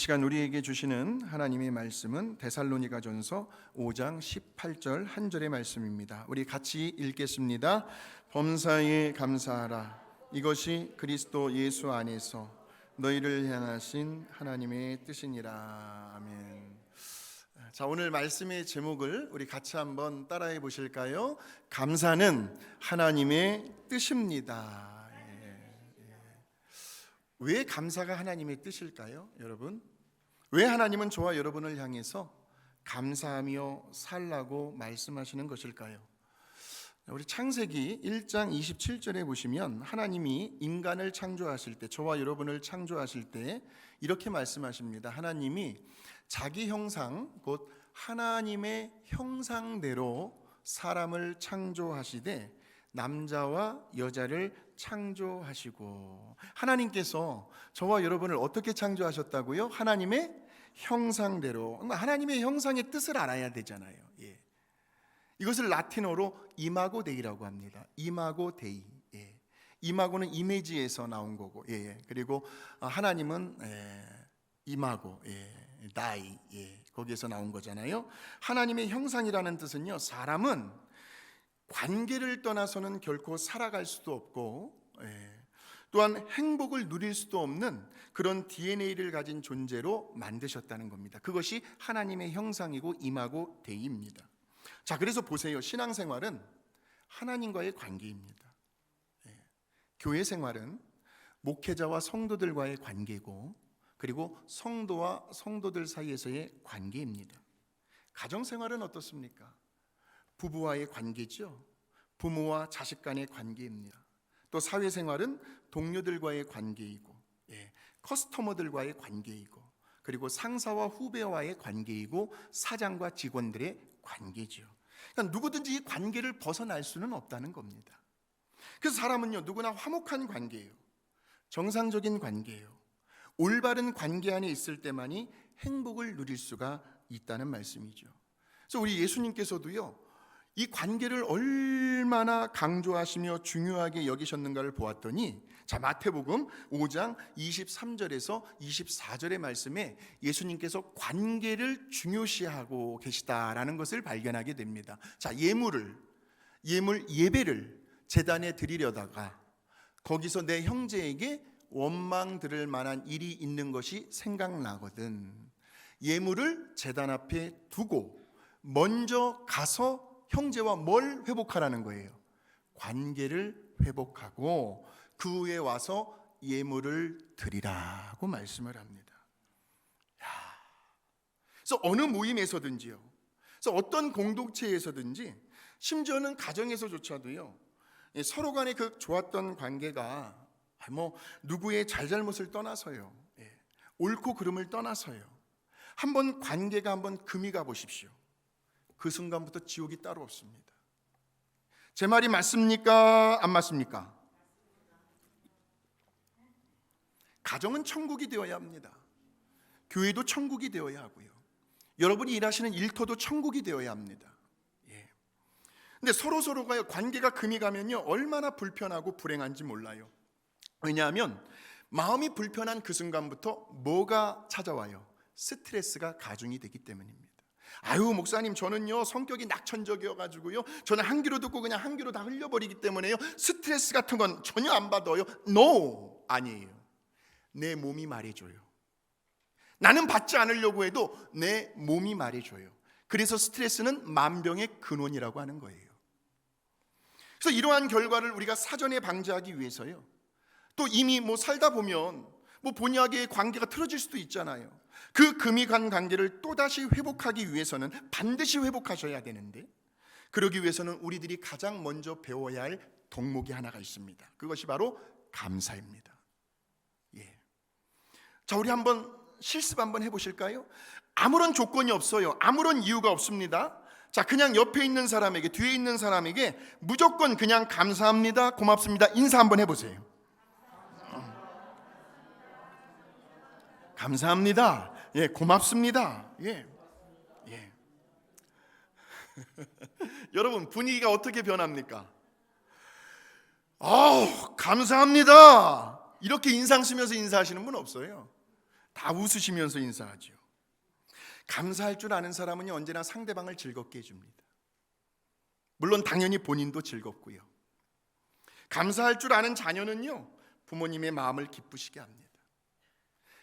시간 우리에게 주시는 하나님의 말씀은 데살로니가전서 5장 18절 한 절의 말씀입니다. 우리 같이 읽겠습니다. 범사에 감사하라. 이것이 그리스도 예수 안에서 너희를 향하신 하나님의 뜻이니라. 아멘. 자, 오늘 말씀의 제목을 우리 같이 한번 따라해 보실까요? 감사는 하나님의 뜻입니다. 왜 감사가 하나님의 뜻일까요, 여러분? 왜 하나님은 저와 여러분을 향해서 감사하며 살라고 말씀하시는 것일까요? 우리 창세기 1장 27절에 보시면 하나님이 인간을 창조하실 때, 저와 여러분을 창조하실 때 이렇게 말씀하십니다. 하나님이 자기 형상, 곧 하나님의 형상대로 사람을 창조하시되 남자와 여자를 창조하시고, 하나님께서 저와 여러분을 어떻게 창조하셨다고요? 하나님의 형상대로. 하나님의 형상의 뜻을 알아야 되잖아요. 이것을 라틴어로 이마고 데이라고 합니다. 이마고 데이. 이마고는 이미지에서 나온 거고, 그리고 하나님은 이마고, 다이, 거기에서 나온 거잖아요. 하나님의 형상이라는 뜻은요, 사람은 관계를 떠나서는 결코 살아갈 수도 없고, 또한 행복을 누릴 수도 없는 그런 DNA를 가진 존재로 만드셨다는 겁니다. 그것이 하나님의 형상이고 이마고 데이입니다. 자, 그래서 보세요. 신앙생활은 하나님과의 관계입니다. 교회 생활은 목회자와 성도들과의 관계고, 그리고 성도와 성도들 사이에서의 관계입니다. 가정생활은 어떻습니까? 부부와의 관계죠. 부모와 자식 간의 관계입니다. 또 사회생활은 동료들과의 관계이고, 커스터머들과의 관계이고, 그리고 상사와 후배와의 관계이고, 사장과 직원들의 관계죠. 그러니까 누구든지 이 관계를 벗어날 수는 없다는 겁니다. 그래서 사람은요, 누구나 화목한 관계예요. 정상적인 관계예요. 올바른 관계 안에 있을 때만이 행복을 누릴 수가 있다는 말씀이죠. 그래서 우리 예수님께서도요, 이 관계를 얼마나 강조하시며 중요하게 여기셨는가를 보았더니, 자, 마태복음 5장 23절에서 24절의 말씀에 예수님께서 관계를 중요시하고 계시다라는 것을 발견하게 됩니다. 자, 예배를 제단에 드리려다가 거기서 내 형제에게 원망 들을 만한 일이 있는 것이 생각나거든. 예물을 제단 앞에 두고 먼저 가서 형제와 뭘 회복하라는 거예요? 관계를 회복하고 그 후에 와서 예물을 드리라고 말씀을 합니다. 그래서 어느 모임에서든지요, 그래서 어떤 공동체에서든지, 심지어는 가정에서조차도요, 서로 간의 그 좋았던 관계가 누구의 잘잘못을 떠나서요, 옳고 그름을 떠나서요, 한번 관계가 한번 금이 가 보십시오. 그 순간부터 지옥이 따로 없습니다. 제 말이 맞습니까? 안 맞습니까? 가정은 천국이 되어야 합니다. 교회도 천국이 되어야 하고요, 여러분이 일하시는 일터도 천국이 되어야 합니다. 근데 서로서로가 관계가 금이 가면요, 얼마나 불편하고 불행한지 몰라요. 왜냐하면 마음이 불편한 그 순간부터 뭐가 찾아와요? 스트레스가 가중이 되기 때문입니다. 아유, 목사님, 저는요 성격이 낙천적이어가지고요, 저는 한 귀로 듣고 그냥 한 귀로 다 흘려버리기 때문에요, 스트레스 같은 건 전혀 안 받아요. No, 아니에요. 내 몸이 말해줘요. 나는 받지 않으려고 해도 내 몸이 말해줘요. 그래서 스트레스는 만병의 근원이라고 하는 거예요. 그래서 이러한 결과를 우리가 사전에 방지하기 위해서요, 또 이미 살다 보면 본의하게 관계가 틀어질 수도 있잖아요. 그 금이 간 관계를 또다시 회복하기 위해서는 반드시 회복하셔야 되는데, 그러기 위해서는 우리들이 가장 먼저 배워야 할 덕목이 하나가 있습니다. 그것이 바로 감사입니다. 자, 우리 한번 실습 한번 해보실까요? 아무런 조건이 없어요. 아무런 이유가 없습니다. 자, 그냥 옆에 있는 사람에게, 뒤에 있는 사람에게 무조건 그냥 감사합니다, 고맙습니다, 인사 한번 해보세요. 감사합니다. 고맙습니다. 여러분, 분위기가 어떻게 변합니까? 감사합니다. 이렇게 인상 쓰면서 인사하시는 분 없어요. 다 웃으시면서 인사하죠. 감사할 줄 아는 사람은 언제나 상대방을 즐겁게 해줍니다. 물론 당연히 본인도 즐겁고요. 감사할 줄 아는 자녀는요, 부모님의 마음을 기쁘시게 합니다.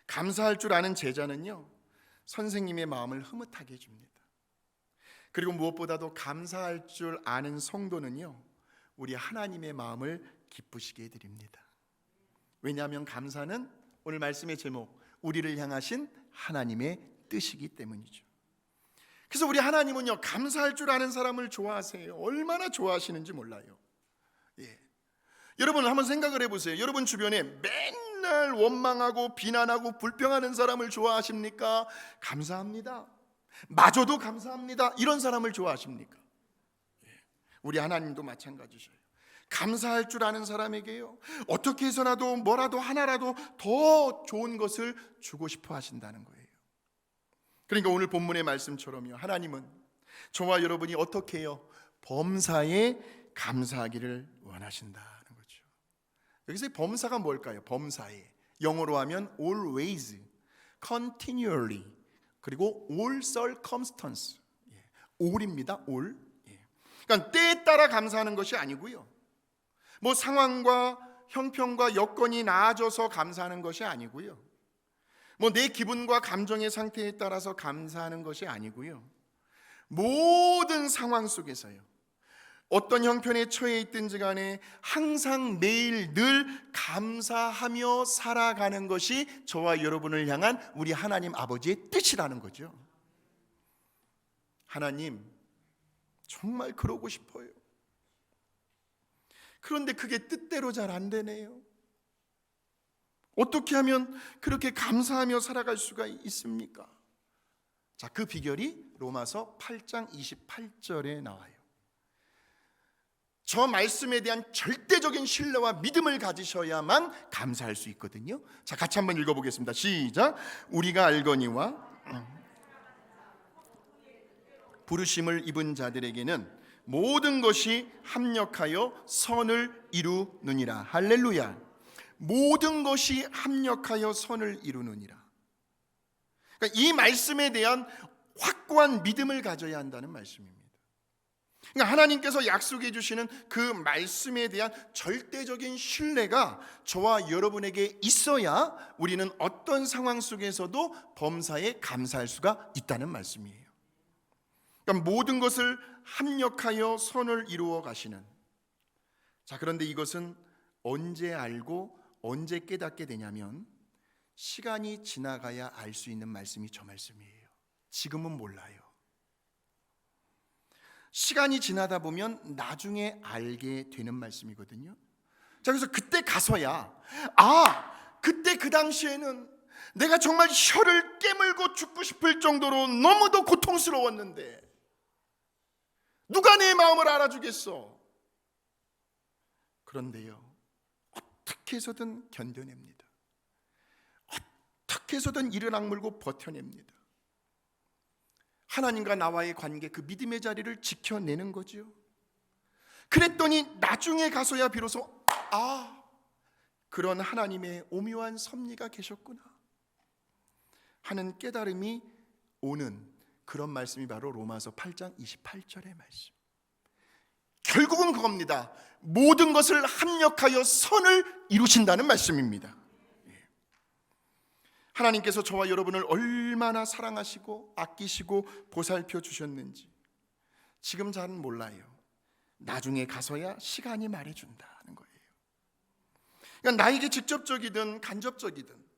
감사할 줄 아는 제자는요, 선생님의 마음을 흐뭇하게 해줍니다. 그리고 무엇보다도 감사할 줄 아는 성도는요, 우리 하나님의 마음을 기쁘시게 해드립니다. 왜냐하면 감사는 오늘 말씀의 제목, 우리를 향하신 하나님의 뜻이기 때문이죠. 그래서 우리 하나님은요, 감사할 줄 아는 사람을 좋아하세요. 얼마나 좋아하시는지 몰라요. 예. 여러분 한번 생각을 해보세요. 여러분 주변에 맨날 원망하고 비난하고 불평하는 사람을 좋아하십니까? 감사합니다. 마저도 감사합니다. 이런 사람을 좋아하십니까? 예. 우리 하나님도 마찬가지셔요. 감사할 줄 아는 사람에게요, 어떻게 해서라도 뭐라도 하나라도 더 좋은 것을 주고 싶어 하신다는 거예요. 그러니까 오늘 본문의 말씀처럼요, 하나님은 저와 여러분이 어떻게 해요? 범사에 감사하기를 원하신다는 거죠. 여기서 범사가 뭘까요? 범사에, 영어로 하면 always, continually, 그리고 all circumstance. all입니다. all. 그러니까 때에 따라 감사하는 것이 아니고요, 뭐 상황과 형편과 여건이 나아져서 감사하는 것이 아니고요, 뭐 내 기분과 감정의 상태에 따라서 감사하는 것이 아니고요, 모든 상황 속에서요, 어떤 형편에 처해 있든지 간에 항상 매일 늘 감사하며 살아가는 것이 저와 여러분을 향한 우리 하나님 아버지의 뜻이라는 거죠. 하나님, 정말 그러고 싶어요. 그런데 그게 뜻대로 잘 안 되네요. 어떻게 하면 그렇게 감사하며 살아갈 수가 있습니까? 자, 그 비결이 로마서 8장 28절에 나와요. 저 말씀에 대한 절대적인 신뢰와 믿음을 가지셔야만 감사할 수 있거든요. 자, 같이 한번 읽어보겠습니다. 시작. 우리가 알거니와 부르심을 입은 자들에게는 모든 것이 합력하여 선을 이루느니라. 할렐루야. 모든 것이 합력하여 선을 이루느니라. 그러니까 이 말씀에 대한 확고한 믿음을 가져야 한다는 말씀입니다. 그러니까 하나님께서 약속해 주시는 그 말씀에 대한 절대적인 신뢰가 저와 여러분에게 있어야 우리는 어떤 상황 속에서도 범사에 감사할 수가 있다는 말씀이에요. 그러니까 모든 것을 합력하여 선을 이루어 가시는. 자, 그런데 이것은 언제 알고 언제 깨닫게 되냐면 시간이 지나가야 알 수 있는 말씀이 저 말씀이에요. 지금은 몰라요. 시간이 지나다 보면 나중에 알게 되는 말씀이거든요. 자, 그래서 그때 가서야, 그때 그 당시에는 내가 정말 혀를 깨물고 죽고 싶을 정도로 너무도 고통스러웠는데 누가 내 마음을 알아주겠어? 그런데요, 어떻게 해서든 견뎌냅니다. 어떻게 해서든 이를 악물고 버텨냅니다. 하나님과 나와의 관계, 그 믿음의 자리를 지켜내는 거죠. 그랬더니 나중에 가서야 비로소 그런 하나님의 오묘한 섭리가 계셨구나 하는 깨달음이 오는 그런 말씀이 바로 로마서 8장 28절의 말씀. 결국은 그겁니다. 모든 것을 합력하여 선을 이루신다는 말씀입니다. 하나님께서 저와 여러분을 얼마나 사랑하시고 아끼시고 보살펴 주셨는지 지금 잘은 몰라요. 나중에 가서야 시간이 말해준다는 거예요. 그러니까 나에게 직접적이든 간접적이든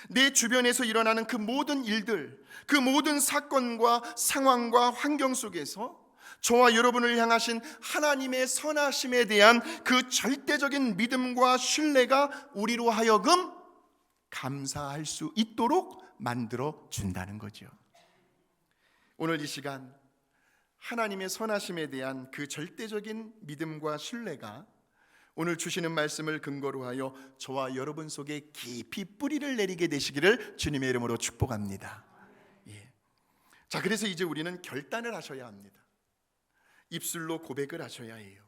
내 주변에서 일어나는 그 모든 일들, 그 모든 사건과 상황과 환경 속에서 저와 여러분을 향하신 하나님의 선하심에 대한 그 절대적인 믿음과 신뢰가 우리로 하여금 감사할 수 있도록 만들어 준다는 거죠. 오늘 이 시간 하나님의 선하심에 대한 그 절대적인 믿음과 신뢰가 오늘 주시는 말씀을 근거로 하여 저와 여러분 속에 깊이 뿌리를 내리게 되시기를 주님의 이름으로 축복합니다. 자, 그래서 이제 우리는 결단을 하셔야 합니다. 입술로 고백을 하셔야 해요.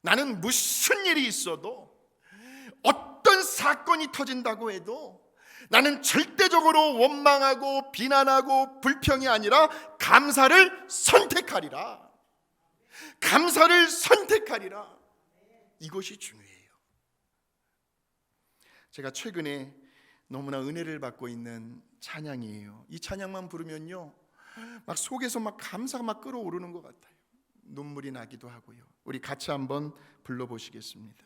나는 무슨 일이 있어도, 어떤 사건이 터진다고 해도 나는 절대적으로 원망하고 비난하고 불평이 아니라 감사를 선택하리라. 감사를 선택하리라. 이것이 중요해요. 제가 최근에 너무나 은혜를 받고 있는 찬양이에요. 이 찬양만 부르면요, 막 속에서 막 감사가 막 끓어오르는 것 같아요. 눈물이 나기도 하고요. 우리 같이 한번 불러보시겠습니다.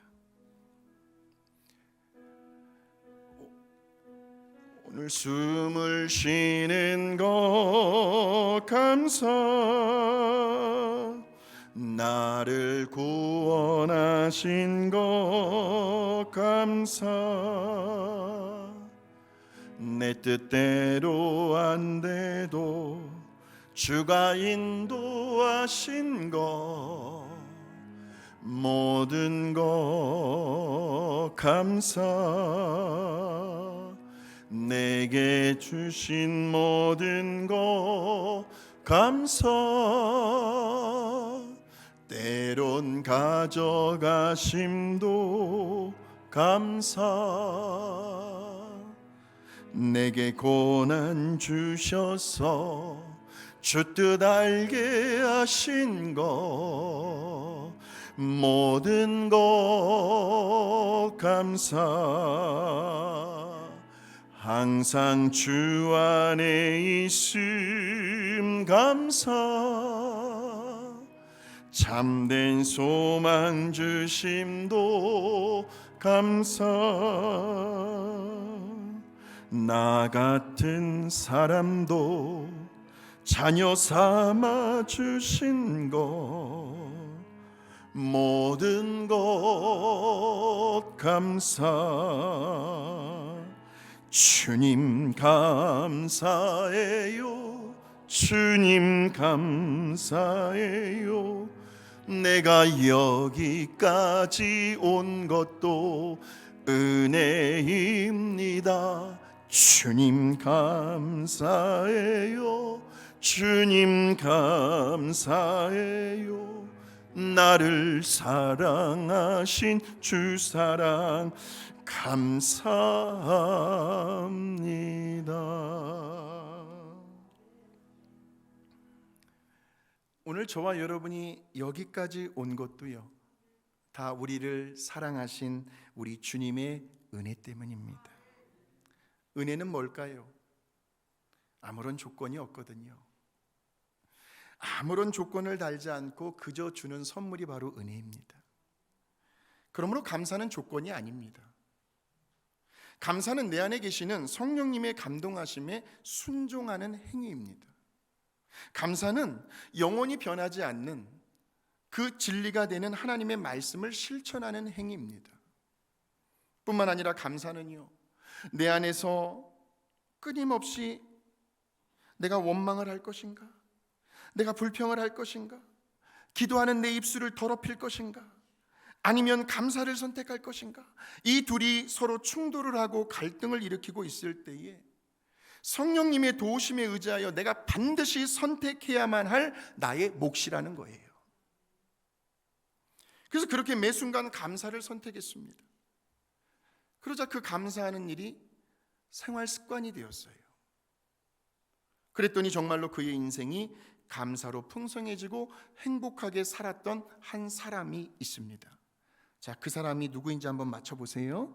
오늘 숨을 쉬는 것 감사, 나를 구원하신 것 감사, 내 뜻대로 안 돼도 주가 인도하신 것 모든 것 감사, 내게 주신 모든 것 감사, 때론 가져가심도 감사, 내게 고난 주셔서 주 뜻 알게 하신 것 모든 것 감사, 항상 주 안에 있음 감사, 참된 소망 주심도 감사, 나 같은 사람도 자녀 삼아 주신 것 모든 것 감사, 주님 감사해요, 주님 감사해요, 내가 여기까지 온 것도 은혜입니다. 주님 감사해요, 주님 감사해요, 나를 사랑하신 주 사랑 감사합니다. 오늘 저와 여러분이 여기까지 온 것도요, 다 우리를 사랑하신 우리 주님의 은혜 때문입니다. 은혜는 뭘까요? 아무런 조건이 없거든요. 아무런 조건을 달지 않고 그저 주는 선물이 바로 은혜입니다. 그러므로 감사는 조건이 아닙니다. 감사는 내 안에 계시는 성령님의 감동하심에 순종하는 행위입니다. 감사는 영원히 변하지 않는 그 진리가 되는 하나님의 말씀을 실천하는 행위입니다. 뿐만 아니라 감사는요, 내 안에서 끊임없이 내가 원망을 할 것인가, 내가 불평을 할 것인가, 기도하는 내 입술을 더럽힐 것인가, 아니면 감사를 선택할 것인가, 이 둘이 서로 충돌을 하고 갈등을 일으키고 있을 때에 성령님의 도우심에 의지하여 내가 반드시 선택해야만 할 나의 몫이라는 거예요. 그래서 그렇게 매 순간 감사를 선택했습니다. 그러자 그 감사하는 일이 생활 습관이 되었어요. 그랬더니 정말로 그의 인생이 감사로 풍성해지고 행복하게 살았던 한 사람이 있습니다. 자, 그 사람이 누구인지 한번 맞춰보세요.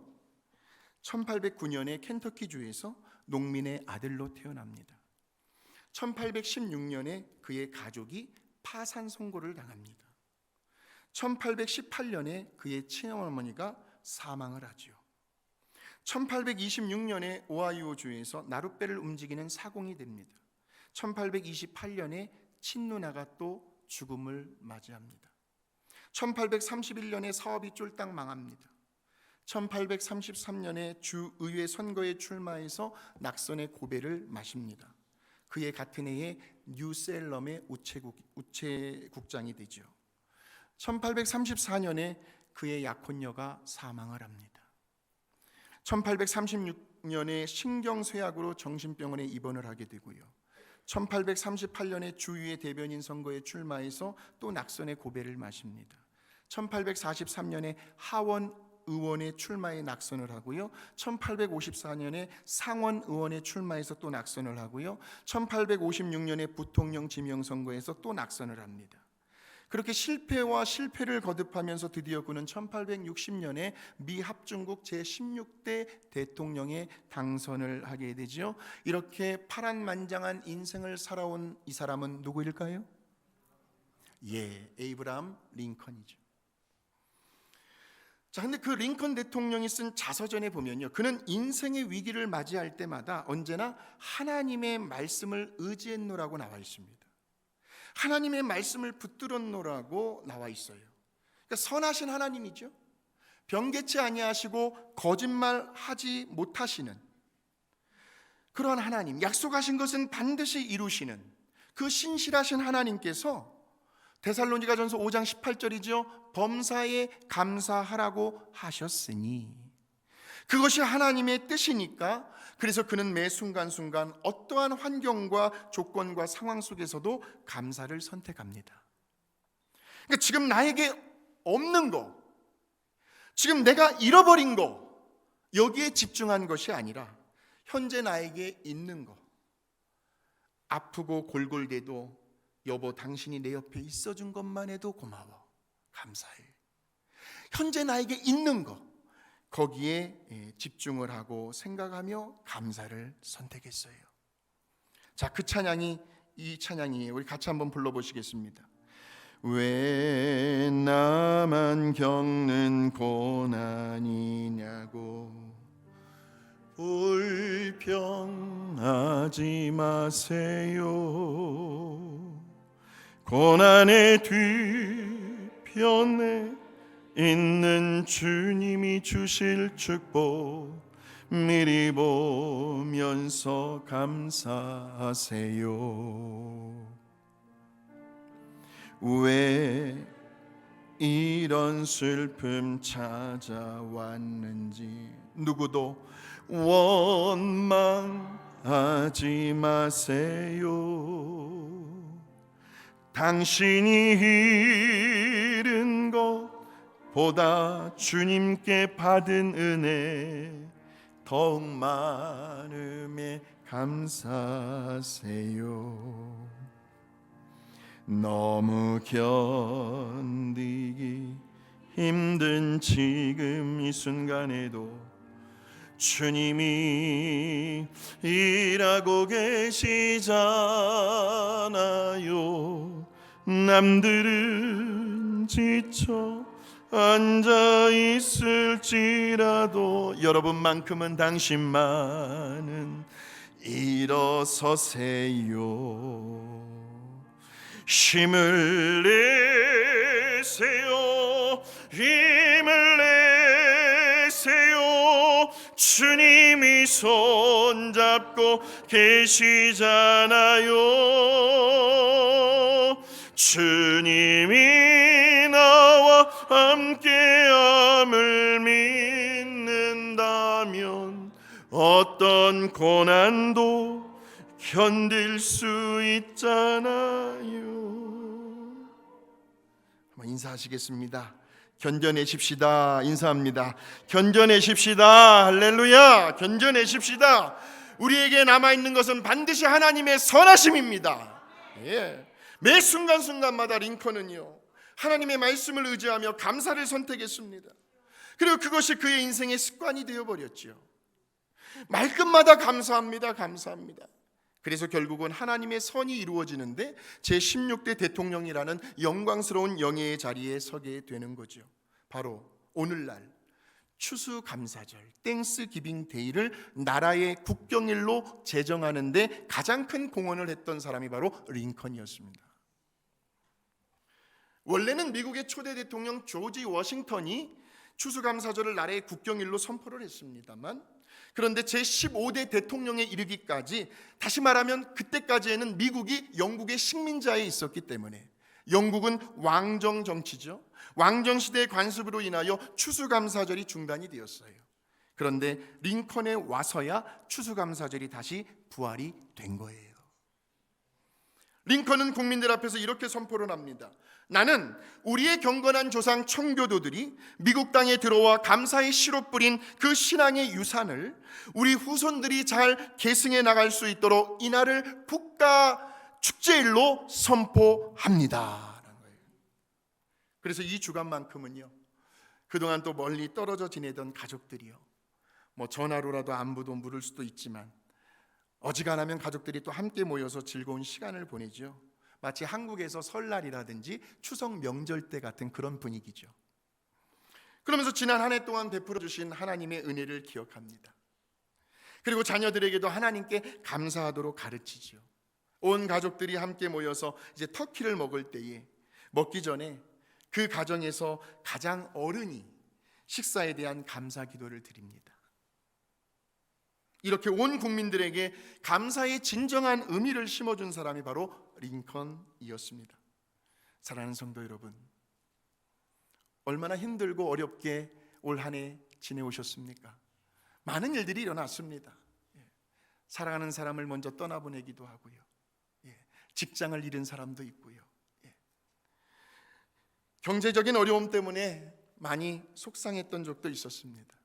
1809년에 켄터키주에서 농민의 아들로 태어납니다. 1816년에 그의 가족이 파산 선고를 당합니다. 1818년에 그의 친어머니가 사망을 하죠. 1826년에 오하이오주에서 나룻배를 움직이는 사공이 됩니다. 1828년에 친누나가 또 죽음을 맞이합니다. 1831년에 사업이 쫄딱 망합니다. 1833년에 주의회 선거에 출마해서 낙선의 고배를 마십니다. 그해 같은 해에 뉴셀럼의 우체국장이 되죠. 1834년에 그의 약혼녀가 사망을 합니다. 1836년에 신경쇠약으로 정신병원에 입원을 하게 되고요. 1838년에 주의회 대변인 선거에 출마해서 또 낙선의 고배를 마십니다. 1843년에 하원 의원의 출마에 낙선을 하고요. 1854년에 상원 의원에 출마해서 또 낙선을 하고요. 1856년에 부통령 지명선거에서 또 낙선을 합니다. 그렇게 실패와 실패를 거듭하면서 드디어 그는 1860년에 미 합중국 제16대 대통령에 당선을 하게 되죠. 이렇게 파란만장한 인생을 살아온 이 사람은 누구일까요? 에이브라함 링컨이죠. 자, 근데 그 링컨 대통령이 쓴 자서전에 보면요, 그는 인생의 위기를 맞이할 때마다 언제나 하나님의 말씀을 의지했노라고 나와 있습니다. 하나님의 말씀을 붙들었노라고 나와 있어요. 그러니까 선하신 하나님이죠. 변개치 아니하시고 거짓말하지 못하시는 그런 하나님, 약속하신 것은 반드시 이루시는 그 신실하신 하나님께서 데살로니가전서 5장 18절이죠. 범사에 감사하라고 하셨으니, 그것이 하나님의 뜻이니까, 그래서 그는 매 순간순간 어떠한 환경과 조건과 상황 속에서도 감사를 선택합니다. 그러니까 지금 나에게 없는 거, 지금 내가 잃어버린 거, 여기에 집중한 것이 아니라 현재 나에게 있는 거, 아프고 골골대도 여보 당신이 내 옆에 있어준 것만 해도 고마워, 감사해. 현재 나에게 있는 거, 거기에 집중을 하고 생각하며 감사를 선택했어요. 자, 그 찬양이 이 찬양이에요. 우리 같이 한번 불러보시겠습니다. 왜 나만 겪는 고난이냐고 불평하지 마세요. 고난의 뒤편에 있는 주님이 주실 축복 미리 보면서 감사하세요. 왜 이런 슬픔 찾아왔는지 누구도 원망하지 마세요. 당신이 잃은 것보다 주님께 받은 은혜 더욱 많음에 감사하세요. 너무 견디기 힘든 지금 이 순간에도 주님이 일하고 계시잖아요. 남들은 지쳐 앉아 있을지라도 여러분만큼은 당신만은 일어서세요. 힘을 내세요. 힘을 내세요. 주님이 손잡고 계시잖아요. 주님이 나와 함께함을 믿는다면 어떤 고난도 견딜 수 있잖아요. 한번 인사하시겠습니다. 견뎌내십시다. 인사합니다. 견뎌내십시다. 할렐루야. 견뎌내십시다. 우리에게 남아있는 것은 반드시 하나님의 선하심입니다. 매 순간순간마다 링컨은요, 하나님의 말씀을 의지하며 감사를 선택했습니다. 그리고 그것이 그의 인생의 습관이 되어버렸죠. 말끝마다 감사합니다. 감사합니다. 그래서 결국은 하나님의 선이 이루어지는데 제16대 대통령이라는 영광스러운 영예의 자리에 서게 되는 거죠. 바로 오늘날 추수감사절 땡스기빙 데이를 나라의 국경일로 제정하는 데 가장 큰 공헌을 했던 사람이 바로 링컨이었습니다. 원래는 미국의 초대 대통령 조지 워싱턴이 추수감사절을 나라의 국경일로 선포를 했습니다만, 그런데 제15대 대통령에 이르기까지, 다시 말하면 그때까지에는 미국이 영국의 식민자에 있었기 때문에, 영국은 왕정 정치죠. 왕정 시대의 관습으로 인하여 추수감사절이 중단이 되었어요. 그런데 링컨에 와서야 추수감사절이 다시 부활이 된 거예요. 링컨은 국민들 앞에서 이렇게 선포를 합니다. 나는 우리의 경건한 조상 청교도들이 미국 땅에 들어와 감사의 씨로 뿌린 그 신앙의 유산을 우리 후손들이 잘 계승해 나갈 수 있도록 이날을 국가 축제일로 선포합니다. 그래서 이 주간만큼은요, 그동안 또 멀리 떨어져 지내던 가족들이요, 전화로라도 안부도 물을 수도 있지만 어지간하면 가족들이 또 함께 모여서 즐거운 시간을 보내죠. 마치 한국에서 설날이라든지 추석 명절 때 같은 그런 분위기죠. 그러면서 지난 한 해 동안 베풀어 주신 하나님의 은혜를 기억합니다. 그리고 자녀들에게도 하나님께 감사하도록 가르치죠. 온 가족들이 함께 모여서 이제 터키를 먹을 때에 먹기 전에 그 가정에서 가장 어른이 식사에 대한 감사 기도를 드립니다. 이렇게 온 국민들에게 감사의 진정한 의미를 심어준 사람이 바로 링컨이었습니다. 사랑하는 성도 여러분, 얼마나 힘들고 어렵게 올 한 해 지내오셨습니까? 많은 일들이 일어났습니다. 사랑하는 사람을 먼저 떠나보내기도 하고요, 직장을 잃은 사람도 있고요, 경제적인 어려움 때문에 많이 속상했던 적도 있었습니다.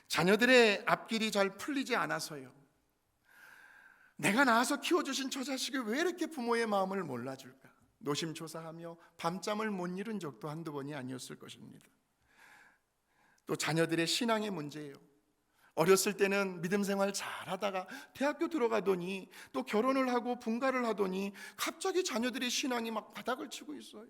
자녀들의 앞길이 잘 풀리지 않아서요, 내가 낳아서 키워주신 저 자식이 왜 이렇게 부모의 마음을 몰라줄까, 노심초사하며 밤잠을 못 이룬 적도 한두 번이 아니었을 것입니다. 또 자녀들의 신앙의 문제예요. 어렸을 때는 믿음 생활 잘하다가 대학교 들어가더니 또 결혼을 하고 분가를 하더니 갑자기 자녀들의 신앙이 막 바닥을 치고 있어요.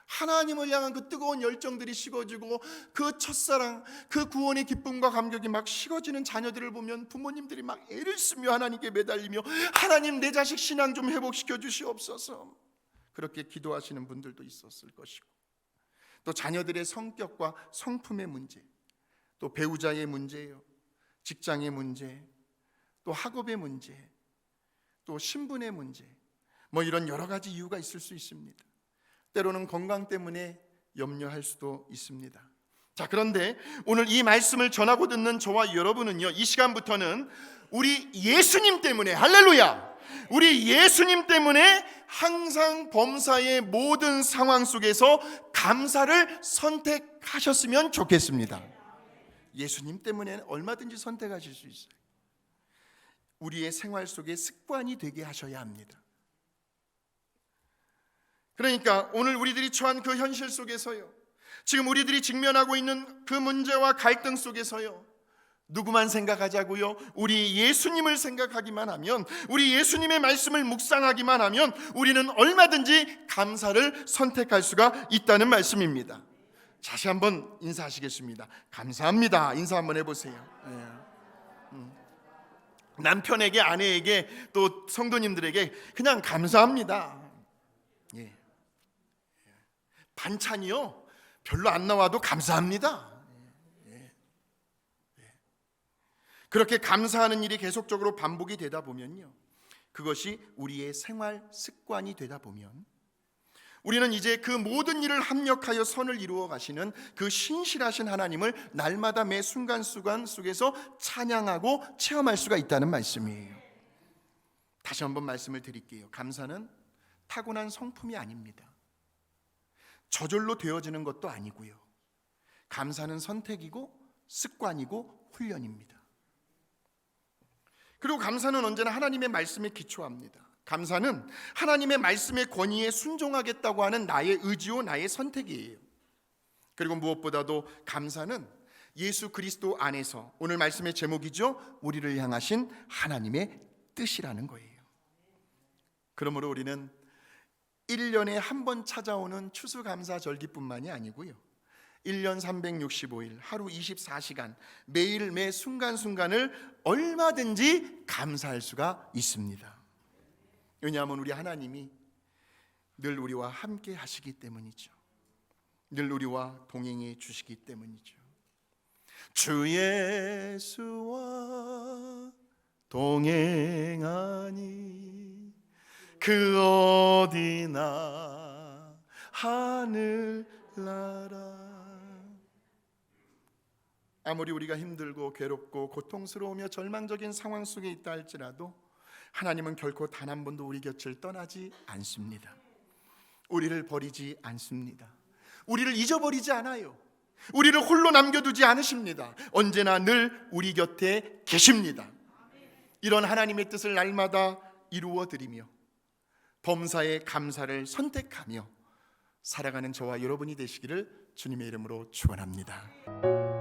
하나님을 향한 그 뜨거운 열정들이 식어지고 그 첫사랑, 그 구원의 기쁨과 감격이 막 식어지는 자녀들을 보면 부모님들이 막 애를 쓰며 하나님께 매달리며 하나님 내 자식 신앙 좀 회복시켜 주시옵소서, 그렇게 기도하시는 분들도 있었을 것이고, 또 자녀들의 성격과 성품의 문제, 또 배우자의 문제예요, 직장의 문제, 또 학업의 문제, 또 신분의 문제, 이런 여러 가지 이유가 있을 수 있습니다. 때로는 건강 때문에 염려할 수도 있습니다. 자, 그런데 오늘 이 말씀을 전하고 듣는 저와 여러분은요, 이 시간부터는 우리 예수님 때문에, 할렐루야, 우리 예수님 때문에 항상 범사의 모든 상황 속에서 감사를 선택하셨으면 좋겠습니다. 예수님 때문에 얼마든지 선택하실 수 있어요. 우리의 생활 속에 습관이 되게 하셔야 합니다. 그러니까 오늘 우리들이 처한 그 현실 속에서요, 지금 우리들이 직면하고 있는 그 문제와 갈등 속에서요, 누구만 생각하자고요? 우리 예수님을 생각하기만 하면, 우리 예수님의 말씀을 묵상하기만 하면 우리는 얼마든지 감사를 선택할 수가 있다는 말씀입니다. 다시 한번 인사하시겠습니다. 감사합니다. 인사 한번 해보세요. 남편에게, 아내에게, 또 성도님들에게 그냥 감사합니다. 반찬이요 별로 안 나와도 감사합니다. 그렇게 감사하는 일이 계속적으로 반복이 되다 보면요, 그것이 우리의 생활 습관이 되다 보면 우리는 이제 그 모든 일을 합력하여 선을 이루어 가시는 그 신실하신 하나님을 날마다 매 순간순간 속에서 찬양하고 체험할 수가 있다는 말씀이에요. 다시 한번 말씀을 드릴게요. 감사는 타고난 성품이 아닙니다. 저절로 되어지는 것도 아니고요, 감사는 선택이고 습관이고 훈련입니다. 그리고 감사는 언제나 하나님의 말씀에 기초합니다. 감사는 하나님의 말씀의 권위에 순종하겠다고 하는 나의 의지요, 나의 선택이에요. 그리고 무엇보다도 감사는 예수 그리스도 안에서, 오늘 말씀의 제목이죠, 우리를 향하신 하나님의 뜻이라는 거예요. 그러므로 우리는 1년에 한 번 찾아오는 추수감사절기뿐만이 아니고요, 1년 365일 하루 24시간 매일 매 순간순간을 얼마든지 감사할 수가 있습니다. 왜냐하면 우리 하나님이 늘 우리와 함께 하시기 때문이죠. 늘 우리와 동행해 주시기 때문이죠. 주 예수와 동행하니 그 어디나 하늘나라. 아무리 우리가 힘들고 괴롭고 고통스러우며 절망적인 상황 속에 있다 할지라도 하나님은 결코 단 한 번도 우리 곁을 떠나지 않습니다. 우리를 버리지 않습니다. 우리를 잊어버리지 않아요. 우리를 홀로 남겨두지 않으십니다. 언제나 늘 우리 곁에 계십니다. 이런 하나님의 뜻을 날마다 이루어드리며 범사에 감사를 선택하며 살아가는 저와 여러분이 되시기를 주님의 이름으로 축원합니다.